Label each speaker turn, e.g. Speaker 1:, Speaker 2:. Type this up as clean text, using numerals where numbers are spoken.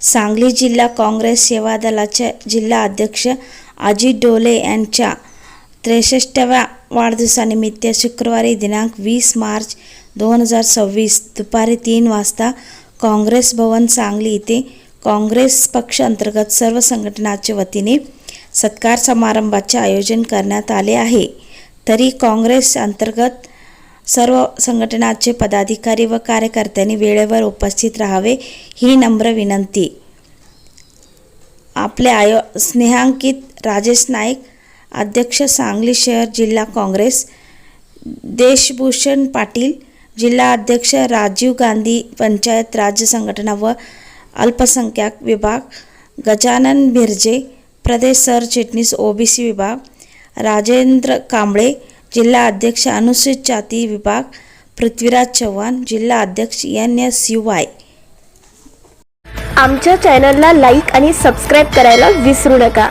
Speaker 1: सांगली जिल्हा काँग्रेस सेवा दलाचे जिल्हा अध्यक्ष अजित डोले यांच्या 63व्या वाढदिवसानिमित्त शुक्रवारी दिनांक 20 मार्च 2026 दुपारी 3 वाजता काँग्रेस भवन सांगली येथे काँग्रेस पक्ष अंतर्गत सर्व संघटनांच्या वतीने सत्कार समारंभाचे आयोजन करण्यात आले आहे। तरी काँग्रेस अंतर्गत सर्व संघटनांचे पदाधिकारी व कार्यकर्त्यांनी वेळेवर उपस्थित राहावे ही नम्र विनंती। आपले स्नेहांकित राजेश नाईक, अध्यक्ष सांगली शहर जिल्हा काँग्रेस, देशभूषण पाटील, जिल्हा अध्यक्ष राजीव गांधी पंचायत राज्य संघटना व अल्पसंख्याक विभाग, गजानन भिरजे प्रदेश सरचिटणीस ओबीसी विभाग, राजेंद्र कांबळे जिल्हा अध्यक्ष अनुसूचित जाती विभाग, पृथ्वीराज चव्हाण जिल्हा अध्यक्ष NSUI।
Speaker 2: आमच्या चॅनलला लाईक आणि सबस्क्राइब करायला विसरू नका।